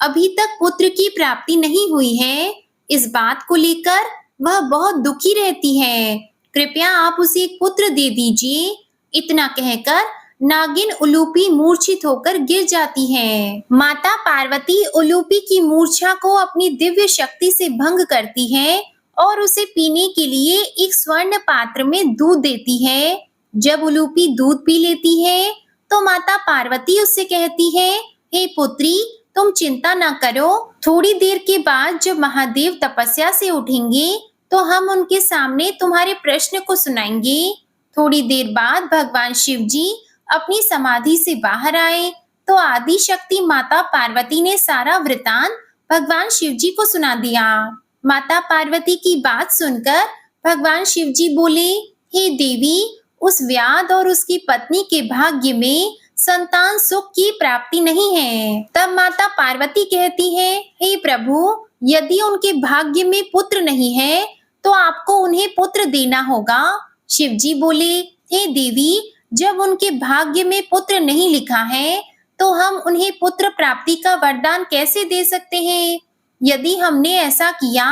अभी तक पुत्र की प्राप्ति नहीं हुई है। इस बात को लेकर वह बहुत दुखी रहती है। कृपया आप उसे एक पुत्र दे दीजिए। इतना कहकर नागिन उलूपी मूर्छित होकर गिर जाती है। माता पार्वती उलूपी की मूर्छा को अपनी दिव्य शक्ति से भंग करती है और उसे पीने के लिए एक स्वर्ण पात्र में दूध देती है। जब उलूपी दूध पी लेती है, तो माता पार्वती उससे कहती है, हे पुत्री, तुम चिंता न करो। थोड़ी देर के बाद जब महादेव तपस्या से उठेंगे, तो हम उनके सामने तुम्हारे प्रश्न को सुनाएंगे। थोड़ी देर बाद भगवान शिव जी अपनी समाधि से बाहर आए, तो आदि शक्ति माता पार्वती ने सारा वृतांत भगवान शिव जी को सुना दिया। माता पार्वती की बात सुनकर भगवान शिव जी बोले, हे देवी, उस व्याध और उसकी पत्नी के भाग्य में संतान सुख की प्राप्ति नहीं है। तब माता पार्वती कहती है, हे प्रभु, यदि उनके भाग्य में पुत्र नहीं है, तो आपको उन्हें पुत्र देना होगा। शिव जी बोले, हे देवी, जब उनके भाग्य में पुत्र नहीं लिखा है, तो हम उन्हें पुत्र प्राप्ति का वरदान कैसे दे सकते हैं? यदि हमने ऐसा किया,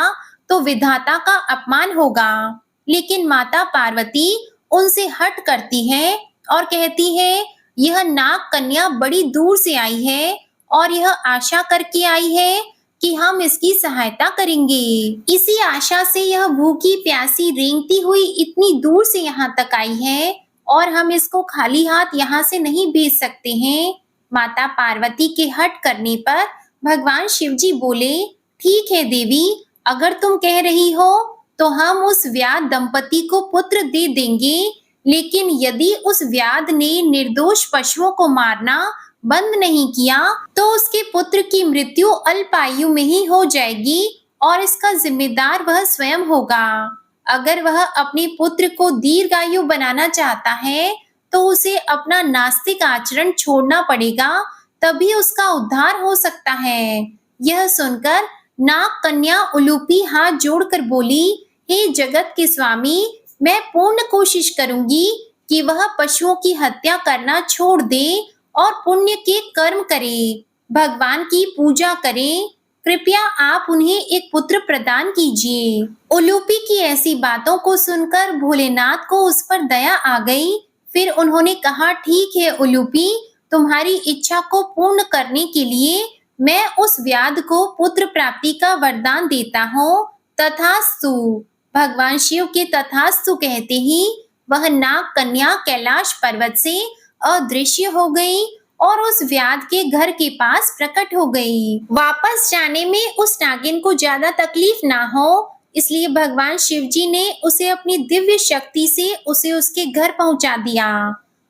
तो विधाता का अपमान होगा। लेकिन माता पार्वती उनसे हट करती है और कहती है, यह नाग कन्या बड़ी दूर से आई है और यह आशा करके आई है कि हम इसकी सहायता करेंगे। इसी आशा से यह भूखी प्यासी रेंगती हुई इतनी दूर से यहाँ तक आई है और हम इसको खाली हाथ यहाँ से नहीं भेज सकते हैं। माता पार्वती के हट करने पर भगवान शिव जी बोले, ठीक है देवी, अगर तुम कह रही हो तो हम उस व्याध दंपति को पुत्र दे देंगे, लेकिन यदि उस व्याध ने निर्दोष पशुओं को मारना बंद नहीं किया, तो उसके पुत्र की मृत्यु अल्पायु में ही हो जाएगी और इसका जिम्मेदार वह स्वयं होगा। अगर वह अपने पुत्र को दीर्घायु बनाना चाहता है, तो उसे अपना नास्तिक आचरण छोड़ना पड़ेगा, तभी उसका उद्धार हो सकता है। यह सुनकर नाग कन्या उलूपी हाथ जोड़कर बोली, हे जगत के स्वामी, मैं पूर्ण कोशिश करूंगी कि वह पशुओं की हत्या करना छोड़ दे और पुण्य के कर्म करे, भगवान की पूजा करें। कृपया आप उन्हें एक पुत्र प्रदान कीजिए। उलूपी की ऐसी बातों को सुनकर भोलेनाथ को उस पर दया आ गई। फिर उन्होंने कहा, ठीक है उलूपी, तुम्हारी इच्छा को पूर्ण करने के लिए मैं उस व्याध को पुत्र प्राप्ति का वरदान देता हूँ। तथास्तु। भगवान शिव के तथास्तु कहते ही वह नाग कन्या कैलाश पर्वत से अदृश्य हो गई और उस व्याध के घर के पास प्रकट हो गई। वापस जाने में उस नागिन को ज्यादा तकलीफ ना हो, इसलिए भगवान शिव जी ने उसे अपनी दिव्य शक्ति से उसे उसके घर पहुंचा दिया।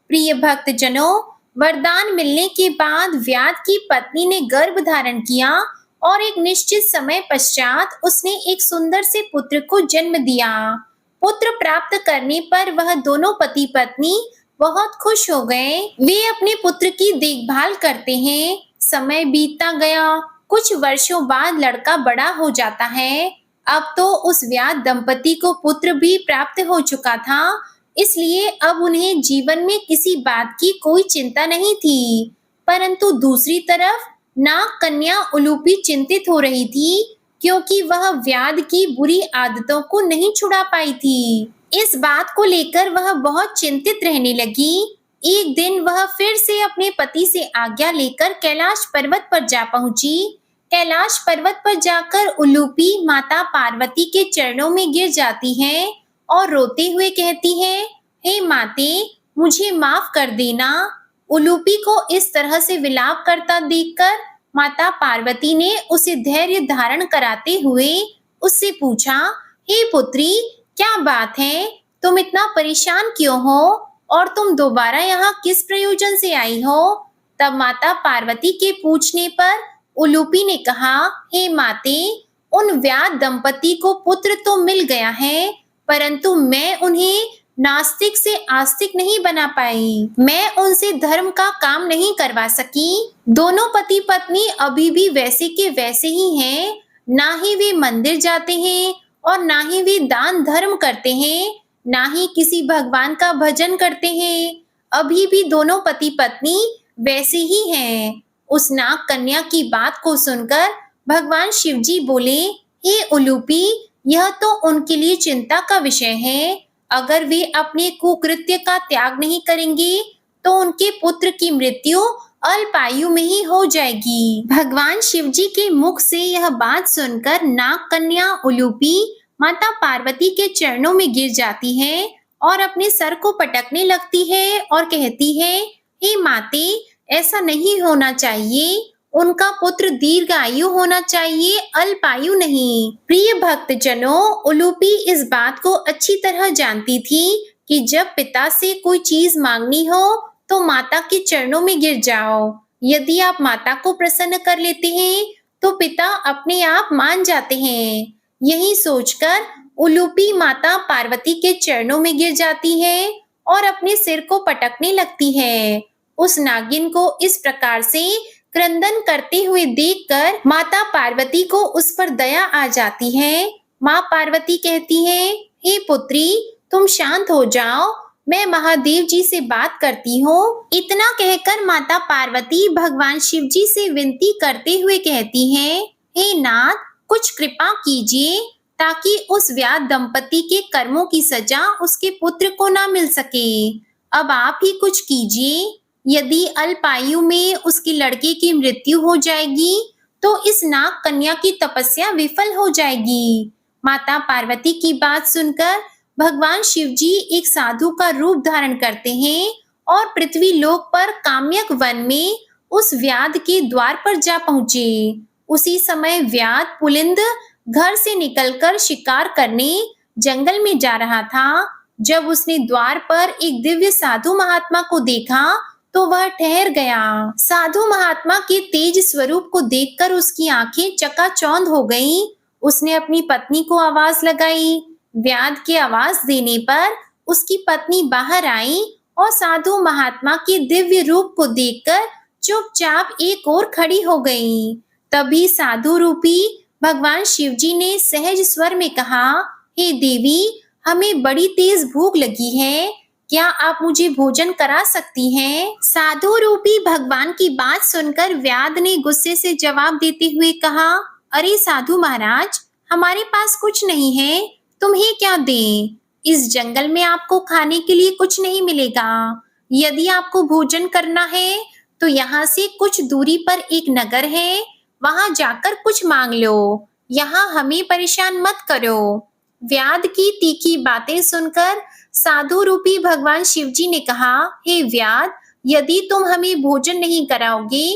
प्रिय भक्तजनों, वरदान मिलने के बाद व्याध की पत्नी ने गर्भ धारण किया और एक निश्चित समय पश्चात उसने एक सुंदर से पुत्र को जन्म दिया। पुत्र प्राप्त करने पर वह दोनों पति पत्नी बहुत खुश हो गए। वे अपने पुत्र की देखभाल करते हैं। समय बीतता गया। कुछ वर्षों बाद लड़का बड़ा हो जाता है। अब तो उस व्याध दंपति को पुत्र भी प्राप्त हो चुका था, इसलिए अब उन्हें जीवन में किसी बात की कोई चिंता नहीं थी। परंतु दूसरी तरफ नाग कन्या उलूपी चिंतित हो रही थी, क्योंकि वह व्याध की बुरी आदतों को नहीं छुड़ा पाई थी। इस बात को लेकर वह बहुत चिंतित रहने लगी। एक दिन वह फिर से अपने पति से आज्ञा लेकर कैलाश पर्वत पर जा पहुंची। कैलाश पर्वत पर जाकर उलूपी माता पार्वती के चरणों में गिर जाती है और रोते हुए कहती है, हे माते, मुझे माफ कर देना। उलूपी को इस तरह से विलाप करता देखकर माता पार्वती ने उसे धैर्य धारण कराते हुए उससे पूछा, हे पुत्री, क्या बात है? तुम इतना परेशान क्यों हो और तुम दोबारा यहाँ किस प्रयोजन से आई हो? तब माता पार्वती के पूछने पर उलूपी ने कहा, हे माते, उन व्याध दंपति को पुत्र तो मिल गया है, परंतु मैं उन्हें नास्तिक से आस्तिक नहीं बना पाई। मैं उनसे धर्म का काम नहीं करवा सकी। दोनों पति पत्नी अभी भी वैसे के वैसे ही हैं। ना ही वे मंदिर जाते हैं और ना ही वे दान धर्म करते हैं, ना ही किसी भगवान का भजन करते हैं। अभी भी दोनों पति पत्नी वैसे ही हैं। उस नाग कन्या की बात को सुनकर भगवान शिव जी बोले, हे उलूपी, यह तो उनके लिए चिंता का विषय है। अगर वे अपने कुकृत्य का त्याग नहीं करेंगे, तो उनके पुत्र की मृत्यु अल्पायु में ही हो जाएगी। भगवान शिव जी के मुख से यह बात सुनकर नाग कन्या उलूपी माता पार्वती के चरणों में गिर जाती है और अपने सर को पटकने लगती है और कहती है, हे माते, ऐसा नहीं होना चाहिए। उनका पुत्र दीर्घायु होना चाहिए, अल्पायु नहीं। प्रिय भक्तजनों, उलूपी इस बात को अच्छी तरह जानती थी कि जब पिता से कोई चीज मांगनी हो तो माता के चरणों में गिर जाओ। यदि आप माता को प्रसन्न कर लेते हैं तो पिता अपने आप मान जाते हैं। यही सोचकर उलूपी माता पार्वती के चरणों में गिर जाती है और अपने सिर को पटकने लगती है। उस नागिन को इस प्रकार से क्रंदन करते हुए देखकर माता पार्वती को उस पर दया आ जाती है। माँ पार्वती कहती है, हे पुत्री, तुम शांत हो जाओ, मैं महादेव जी से बात करती हूँ। इतना कहकर माता पार्वती भगवान शिव जी से विनती करते हुए कहती है, हे नाथ, कुछ कृपा कीजिए ताकि उस व्याध दंपति के कर्मों की सजा उसके पुत्र को ना मिल सके। अब आप ही कुछ कीजिए। यदि अल्पायु में उसके लड़के की मृत्यु हो जाएगी तो इस नाग कन्या की तपस्या विफल हो जाएगी। माता पार्वती की बात सुनकर भगवान शिव जी एक साधु का रूप धारण करते हैं और पृथ्वी लोक पर काम्यक वन में उस व्याध के द्वार पर जा पहुंचे। उसी समय व्याध पुलिंद घर से निकलकर शिकार करने जंगल में जा रहा था। जब उसने द्वार पर एक दिव्य साधु महात्मा को देखा तो वह ठहर गया। साधु महात्मा के तेज स्वरूप को देखकर उसकी आंखें चकाचौंध हो गईं। उसने अपनी पत्नी को आवाज लगाई। व्याध के आवाज देने पर उसकी पत्नी बाहर आई और साधु महात्मा के दिव्य रूप को देखकर चुपचाप एक ओर खड़ी हो गई। तभी साधु रूपी भगवान शिव जी ने सहज स्वर में कहा, हे देवी, हमें बड़ी तेज भूख लगी है, क्या आप मुझे भोजन करा सकती हैं? साधु रूपी भगवान की बात सुनकर व्याध ने गुस्से से जवाब देते हुए कहा, अरे साधु महाराज, हमारे पास कुछ नहीं है, तुम्हें क्या दें? इस जंगल में आपको खाने के लिए कुछ नहीं मिलेगा। यदि आपको भोजन करना है तो यहाँ से कुछ दूरी पर एक नगर है, वहां जाकर कुछ मांग लो, यहाँ हमें परेशान मत करो। व्याध की तीखी बातें सुनकर साधु रूपी भगवान शिव जी ने कहा, हे व्याध, यदि तुम हमें भोजन नहीं कराओगे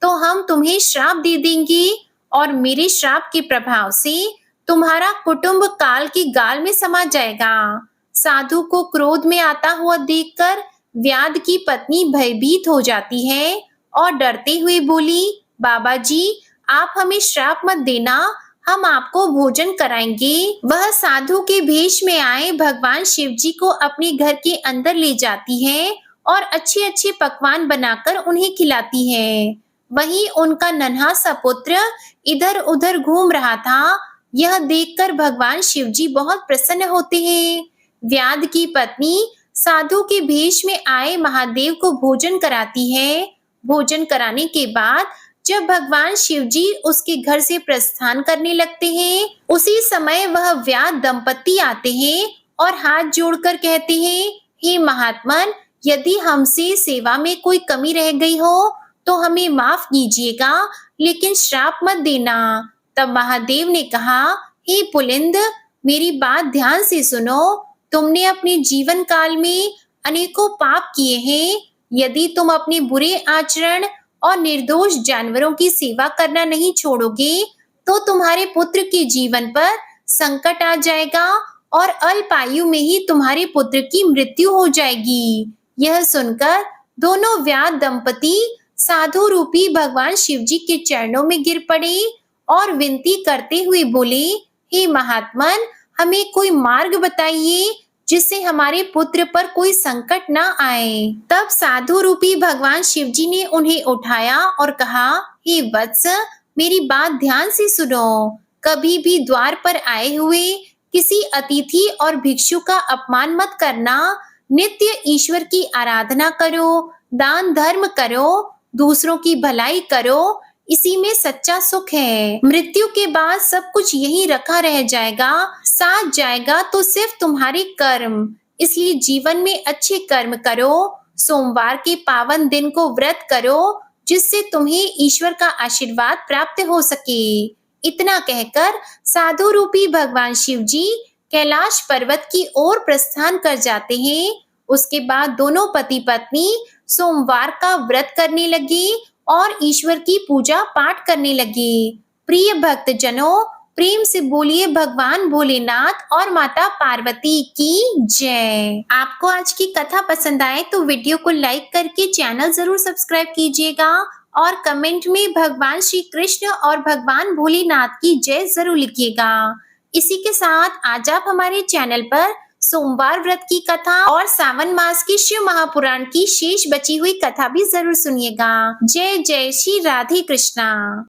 तो हम तुम्हें श्राप दे देंगे और मेरे श्राप के प्रभाव से तुम्हारा कुटुंब काल की गाल में समा जाएगा। साधु को क्रोध में आता हुआ देखकर व्याध की पत्नी भयभीत हो जाती है और डरते हुए बोली, बाबा जी, आप हमें श्राप मत देना, हम आपको भोजन कराएंगे। वह साधु के भेष में आए भगवान शिव जी को अपने घर के अंदर ले जाती है और अच्छे अच्छे पकवान बनाकर उन्हें खिलाती है। वहीं उनका नन्हा सा पुत्र इधर उधर घूम रहा था। यह देखकर भगवान शिव जी बहुत प्रसन्न होते हैं। व्याध की पत्नी साधु के भेष में आए महादेव को भोजन कराती है। भोजन कराने के बाद जब भगवान शिव जी उसके घर से प्रस्थान करने लगते हैं, उसी समय वह व्याध दंपति आते हैं और हाथ जोड़कर कहते हैं, हे महात्मन, यदि हमसे सेवा में कोई कमी रह गई हो तो हमें माफ कीजिएगा, लेकिन श्राप मत देना। तब महादेव ने कहा, हे पुलिंद, मेरी बात ध्यान से सुनो। तुमने अपने जीवन काल में अनेकों पाप किए हैं। यदि तुम अपने बुरे आचरण और निर्दोष जानवरों की सेवा करना नहीं छोड़ोगे तो तुम्हारे पुत्र के जीवन पर संकट आ जाएगा और अल्पायु में ही तुम्हारे पुत्र की मृत्यु हो जाएगी। यह सुनकर दोनों व्याध दंपति साधु रूपी भगवान शिव जी के चरणों में गिर पड़े और विनती करते हुए बोले, हे महात्मन, हमें कोई मार्ग बताइए जिससे हमारे पुत्र पर कोई संकट ना आए। तब साधु रूपी भगवान शिव जी ने उन्हें उठाया और कहा, हे वत्स, मेरी बात ध्यान से सुनो। कभी भी द्वार पर आए हुए किसी अतिथि और भिक्षु का अपमान मत करना। नित्य ईश्वर की आराधना करो, दान धर्म करो, दूसरों की भलाई करो, इसी में सच्चा सुख है। मृत्यु के बाद सब कुछ यहीं रखा रह जाएगा। साथ जाएगा तो सिर्फ तुम्हारे कर्म, इसलिए जीवन में अच्छे कर्म करो। सोमवार के पावन दिन को व्रत करो, जिससे तुम्हें ईश्वर का आशीर्वाद प्राप्त हो सके। इतना कहकर साधु रूपी भगवान शिव जी कैलाश पर्वत की ओर प्रस्थान कर जाते हैं। उसके बाद दोनों पति पत्नी सोमवार का व्रत करने लगे और ईश्वर की पूजा पाठ करने लगे। प्रिय भक्त जनों, प्रेम से बोलिए भगवान भोलेनाथ और माता पार्वती की जय। आपको आज की कथा पसंद आए तो वीडियो को लाइक करके चैनल जरूर सब्सक्राइब कीजिएगा और कमेंट में भगवान श्री कृष्ण और भगवान भोलेनाथ की जय जरूर लिखिएगा। इसी के साथ आज आप हमारे चैनल पर सोमवार व्रत की कथा और सावन मास की शिव महापुराण की शेष बची हुई कथा भी जरूर सुनिएगा। जय जय श्री राधे कृष्णा।